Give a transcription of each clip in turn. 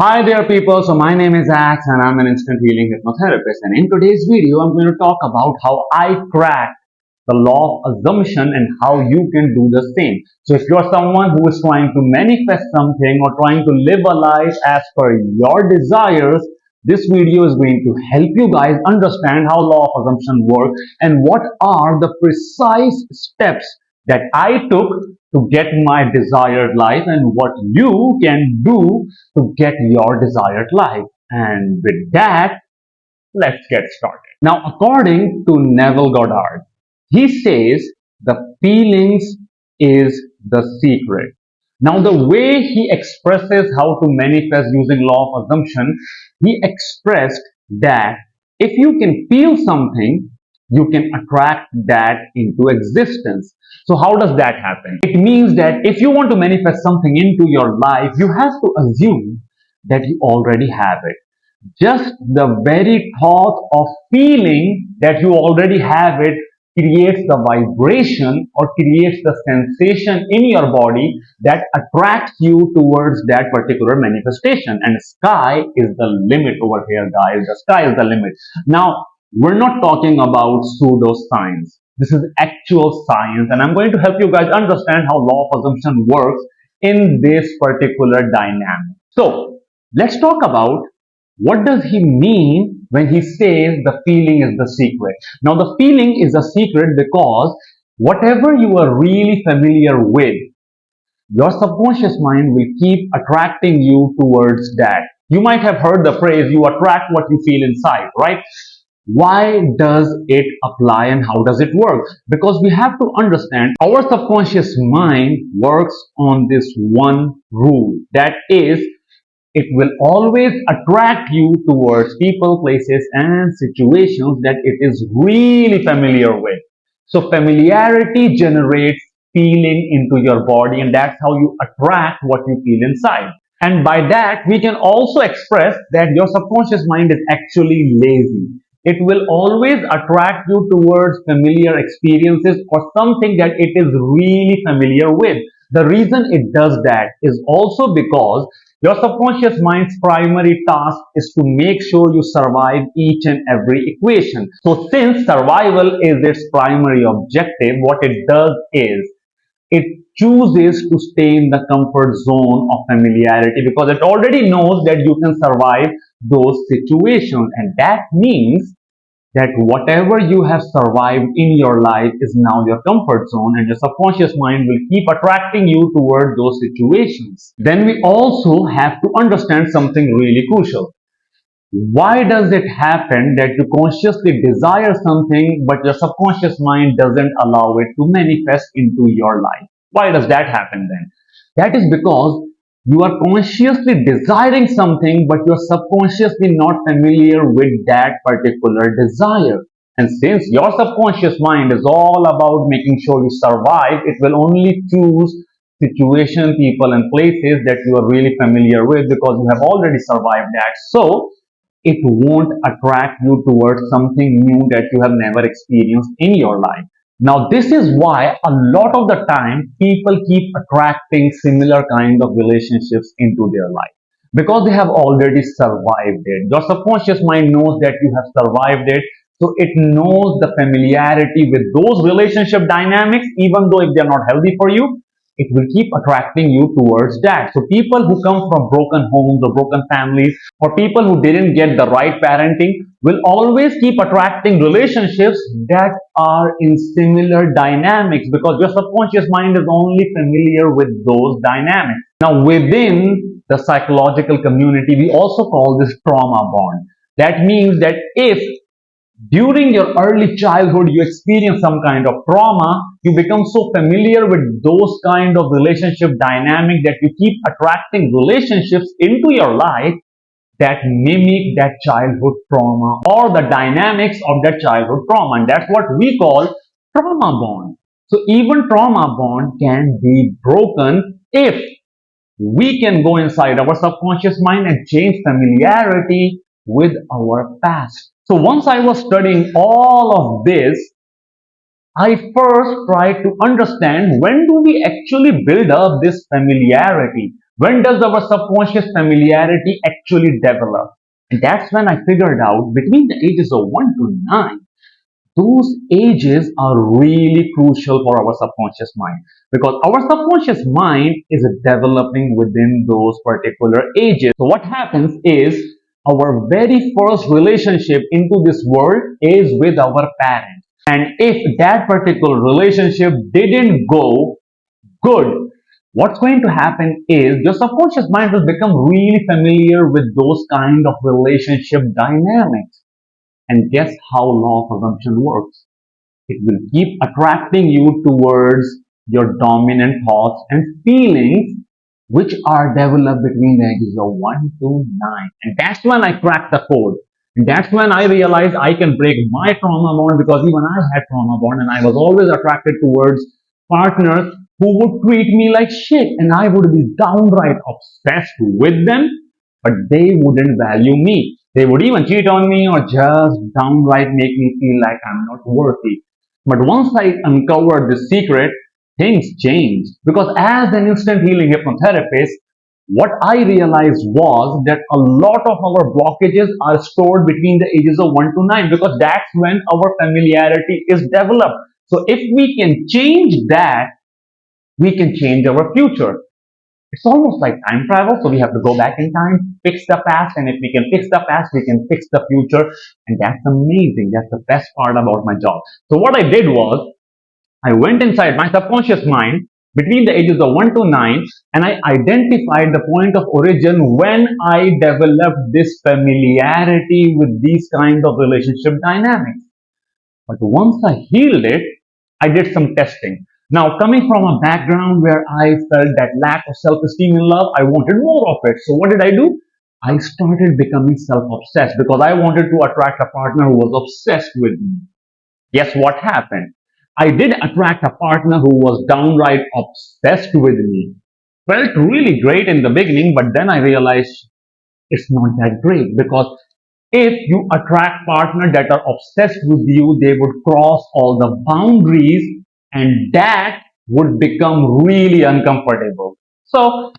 Hi there people, so my name is Ax and I'm an instant healing hypnotherapist, and in today's video I'm going to talk about how I cracked the law of assumption and how you can do the same. So if you're someone who is trying to manifest something or trying to live a life as per your desires, this video is going to help you guys understand how law of assumption works and what are the precise steps that I took to get my desired life and what you can do to get your desired life. And with that, let's get started. Now, according to Neville Goddard, he says the feelings is the secret. Now, the way he expresses how to manifest using law of assumption, he expressed that if you can feel something, you can attract that into existence. So how does that happen? It means that if you want to manifest something into your life, you have to assume that you already have it. Just the very thought of feeling that you already have it creates the vibration or creates the sensation in your body that attracts you towards that particular manifestation. And sky is the limit over here, guys. The sky is the limit. Now, we're not talking about pseudoscience. This is actual science, and I'm going to help you guys understand how law of assumption works in this particular dynamic. So, let's talk about what does he mean when he says the feeling is the secret. Now, the feeling is a secret because whatever you are really familiar with, your subconscious mind will keep attracting you towards that. You might have heard the phrase, you attract what you feel inside, right? Why does it apply and how does it work? Because we have to understand our subconscious mind works on this one rule. That is, it will always attract you towards people, places, and situations that it is really familiar with. So familiarity generates feeling into your body, and that's how you attract what you feel inside. And by that, we can also express that your subconscious mind is actually lazy. It will always attract you towards familiar experiences or something that it is really familiar with. The reason it does that is also because your subconscious mind's primary task is to make sure you survive each and every equation. So since survival is its primary objective, what it does is it chooses to stay in the comfort zone of familiarity because it already knows that you can survive those situations, and that means that whatever you have survived in your life is now your comfort zone, and your subconscious mind will keep attracting you toward those situations. Then we also have to understand something really crucial. Why does it happen that you consciously desire something but your subconscious mind doesn't allow it to manifest into your life? Why does that happen then? That is because you are consciously desiring something but you're subconsciously not familiar with that particular desire. And since your subconscious mind is all about making sure you survive, it will only choose situations, people, and places that you are really familiar with because you have already survived that. So it won't attract you towards something new that you have never experienced in your life. Now, this is why a lot of the time people keep attracting similar kind of relationships into their life because they have already survived it. Your subconscious mind knows that you have survived it, so it knows the familiarity with those relationship dynamics, even though if they are not healthy for you, it will keep attracting you towards that. So people who come from broken homes or broken families or people who didn't get the right parenting will always keep attracting relationships that are in similar dynamics because your subconscious mind is only familiar with those dynamics. Now, within the psychological community, we also call this trauma bond. That means that if during your early childhood you experience some kind of trauma, you become so familiar with those kind of relationship dynamic that you keep attracting relationships into your life that mimic that childhood trauma or the dynamics of that childhood trauma, and that's what we call trauma bond. So even trauma bond can be broken if we can go inside our subconscious mind and change familiarity with our past. So once I was studying all of this, I first tried to understand when do we actually build up this familiarity? When does our subconscious familiarity actually develop? And that's when I figured out between the ages of 1 to 9, those ages are really crucial for our subconscious mind, because our subconscious mind is developing within those particular ages. So what happens is our very first relationship into this world is with our parents. And if that particular relationship didn't go good, what's going to happen is your subconscious mind will become really familiar with those kind of relationship dynamics. And guess how law of assumption works? It will keep attracting you towards your dominant thoughts and feelings, which are developed between the ages of 1 to 9. And that's when I cracked the code. And that's when I realized I can break my trauma bond, because even I had trauma bond and I was always attracted towards partners who would treat me like shit, and I would be downright obsessed with them, but they wouldn't value me. They would even cheat on me or just downright make me feel like I'm not worthy. But once I uncovered the secret, things changed. Because as an instant healing hypnotherapist, what I realized was that a lot of our blockages are stored between the ages of 1 to 9, because that's when our familiarity is developed. So if we can change that, we can change our future. It's almost like time travel. So we have to go back in time, fix the past, and if we can fix the past, we can fix the future. And that's amazing. That's the best part about my job. So what I did was, I went inside my subconscious mind between the ages of 1 to 9, and I identified the point of origin when I developed this familiarity with these kind of relationship dynamics. But once I healed it, I did some testing. Now, coming from a background where I felt that lack of self-esteem and love, I wanted more of it. So what did I do? I started becoming self-obsessed, because I wanted to attract a partner who was obsessed with me. Guess what happened? I did attract a partner who was downright obsessed with me. Felt really great in the beginning, but then I realized it's not that great, because if you attract partners that are obsessed with you, they would cross all the boundaries, and that would become really uncomfortable. So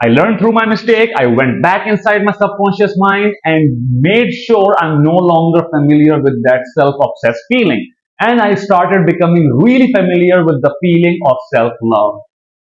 I learned through my mistake. I went back inside my subconscious mind and made sure I'm no longer familiar with that self-obsessed feeling. And I started becoming really familiar with the feeling of self-love.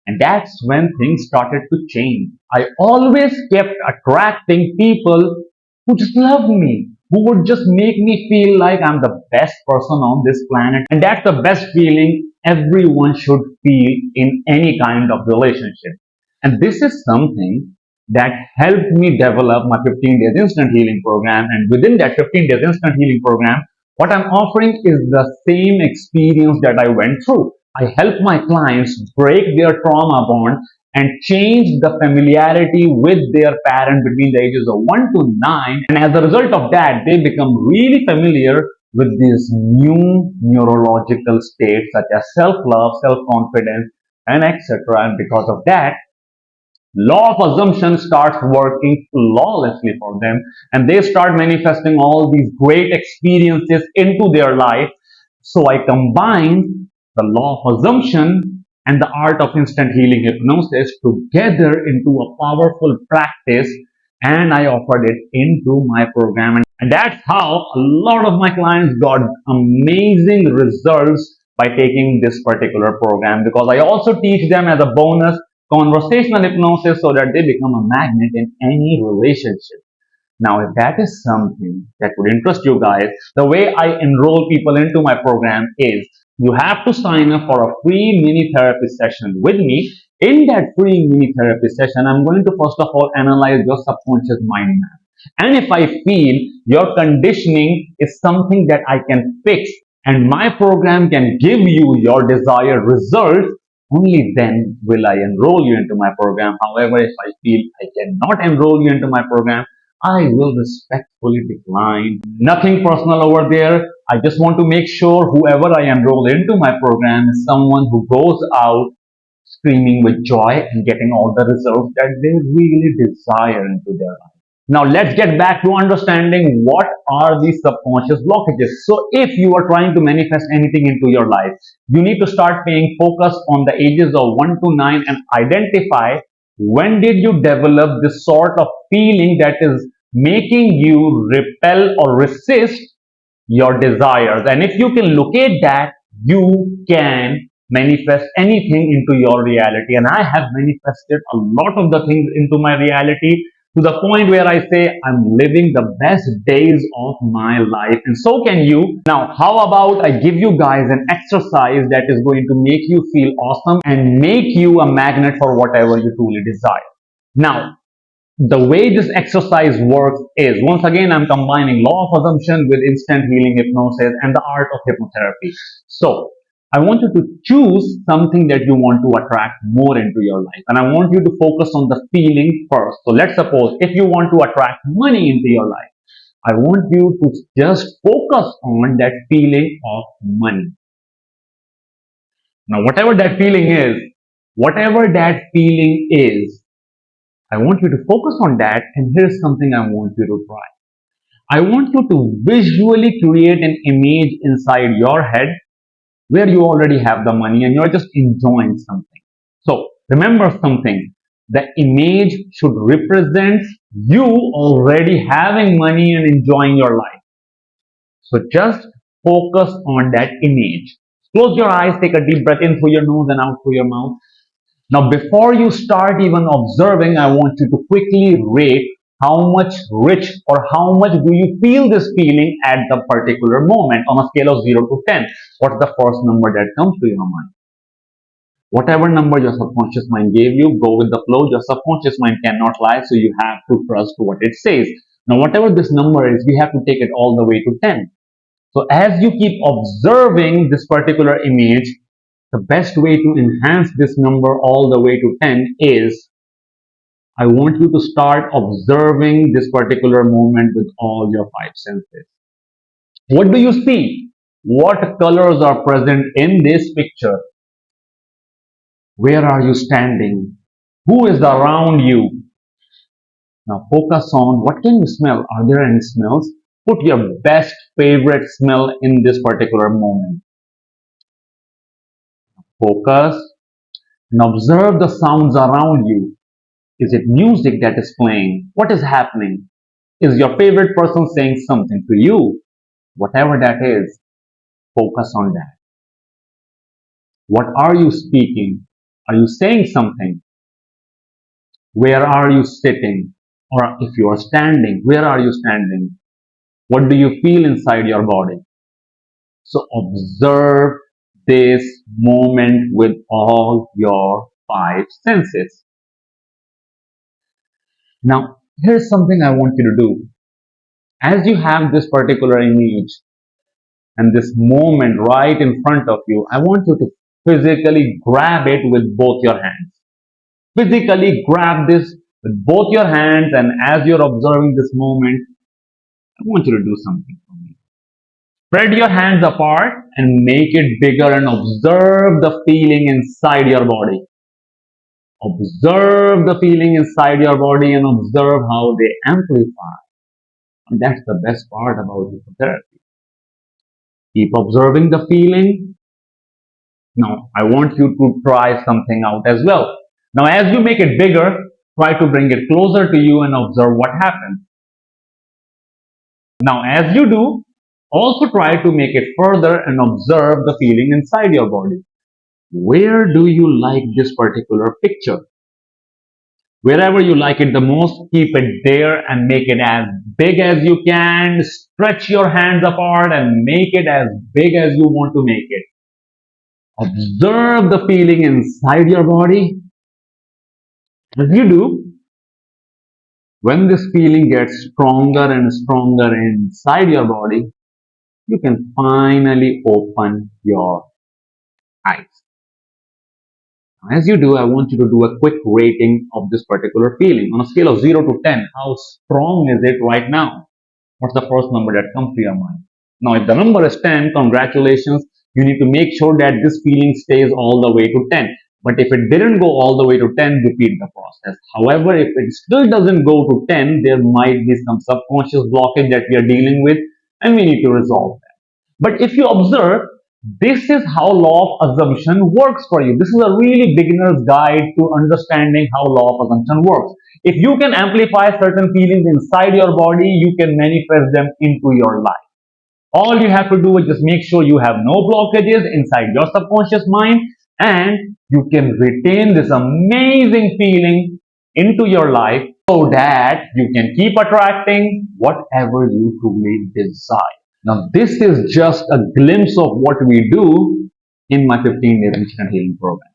And that's when things started to change. I always kept attracting people who just loved me, who would just make me feel like I'm the best person on this planet. And that's the best feeling everyone should feel in any kind of relationship. And this is something that helped me develop my 15 days instant healing program. And within that 15 days instant healing program, what I'm offering is the same experience that I went through. I help my clients break their trauma bond and change the familiarity with their parent between the ages of 1 to 9. And as a result of that, they become really familiar with these new neurological states such as self-love, self-confidence, and etc. And because of that, law of assumption starts working flawlessly for them, and they start manifesting all these great experiences into their life. So I combined the law of assumption and the art of instant healing hypnosis together into a powerful practice, and I offered it into my program. And that's how a lot of my clients got amazing results by taking this particular program, because I also teach them as a bonus conversational hypnosis so that they become a magnet in any relationship. Now, if that is something that would interest you guys, the way I enroll people into my program is you have to sign up for a free mini therapy session with me. In that free mini therapy session, I'm going to first of all analyze your subconscious mind map. And if I feel your conditioning is something that I can fix and my program can give you your desired results, only then will I enroll you into my program. However, if I feel I cannot enroll you into my program, I will respectfully decline. Nothing personal over there. I just want to make sure whoever I enroll into my program is someone who goes out screaming with joy and getting all the results that they really desire into their life. Now let's get back to understanding what are these subconscious blockages. So if you are trying to manifest anything into your life, you need to start paying focus on the ages of 1 to 9 and identify When did you develop this sort of feeling that is making you repel or resist your desires? And if you can locate that, you can manifest anything into your reality. And I have manifested a lot of the things into my reality to the point where I say I'm living the best days of my life, and so can you. Now, how about I give you guys an exercise that is going to make you feel awesome and make you a magnet for whatever you truly desire. Now, the way this exercise works is, once again, I'm combining law of assumption with instant healing hypnosis and the art of hypnotherapy. So, I want you to choose something that you want to attract more into your life. And I want you to focus on the feeling first. So, let's suppose if you want to attract money into your life, I want you to just focus on that feeling of money. Now, whatever that feeling is, I want you to focus on that, and here's something I want you to try. I want you to visually create an image inside your head where you already have the money and you're just enjoying something. So remember something, the image should represent you already having money and enjoying your life. So just focus on that image. Close your eyes, take a deep breath in through your nose and out through your mouth. Now, before you start even observing, I want you to quickly rate how much rich or how much do you feel this feeling at the particular moment on a scale of 0 to 10. What's the first number that comes to your mind? Whatever number your subconscious mind gave you, go with the flow. Your subconscious mind cannot lie, so you have to trust what it says. Now, whatever this number is, we have to take it all the way to 10. So as you keep observing this particular image, the best way to enhance this number all the way to 10 is, I want you to start observing this particular moment with all your five senses. What do you see? What colors are present in this picture? Where are you standing? Who is around you? Now focus on what can you smell? Are there any smells? Put your best favorite smell in this particular moment. Focus and observe the sounds around you. Is it music that is playing? What is happening? Is your favorite person saying something to you? Whatever that is, focus on that. What are you speaking? Are you saying something? Where are you sitting? Or if you are standing, where are you standing? What do you feel inside your body? So observe this moment with all your five senses. Now, here's something I want you to do. As you have this particular image and this moment right in front of you, I want you to physically grab it with both your hands. Physically grab this with both your hands, and as you're observing this moment, I want you to do something for me. Spread your hands apart and make it bigger and observe the feeling inside your body. Observe the feeling inside your body and observe how they amplify. And that's the best part about hypnotherapy. Keep observing the feeling. Now, I want you to try something out as well. Now, as you make it bigger, try to bring it closer to you and observe what happens. Now, as you do, also try to make it further and observe the feeling inside your body. Where do you like this particular picture? Wherever you like it the most, keep it there and make it as big as you can. Stretch your hands apart and make it as big as you want to make it. Observe the feeling inside your body. As you do, when this feeling gets stronger and stronger inside your body, you can finally open your eyes. As you do, I want you to do a quick rating of this particular feeling. On a scale of 0 to 10, how strong is it right now? What's the first number that comes to your mind? Now, if the number is 10, congratulations. You need to make sure that this feeling stays all the way to 10. But if it didn't go all the way to 10, repeat the process. However, if it still doesn't go to 10, there might be some subconscious blockage that we are dealing with, and we need to resolve that. But if you observe, This is how law of assumption works for you. This is a really beginner's guide to understanding how law of assumption works. If you can amplify certain feelings inside your body, you can manifest them into your life. All you have to do is just make sure you have no blockages inside your subconscious mind, and you can retain this amazing feeling into your life so that you can keep attracting whatever you truly desire. Now, this is just a glimpse of what we do in my 15 days instant healing program.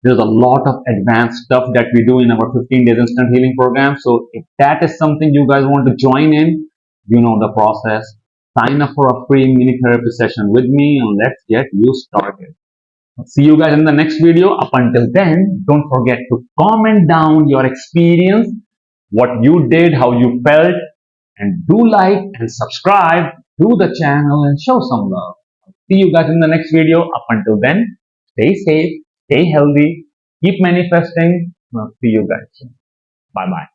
There's a lot of advanced stuff that we do in our 15 days instant healing program. So if that is something you guys want to join in, you know the process. Sign up for a free mini therapy session with me and let's get you started. See you guys in the next video. Up until then, don't forget to comment down your experience, what you did, how you felt, and do like and subscribe to the channel and show some love. See you guys in the next video. Up until then, stay safe, stay healthy, keep manifesting. I'll see you guys soon. Bye bye.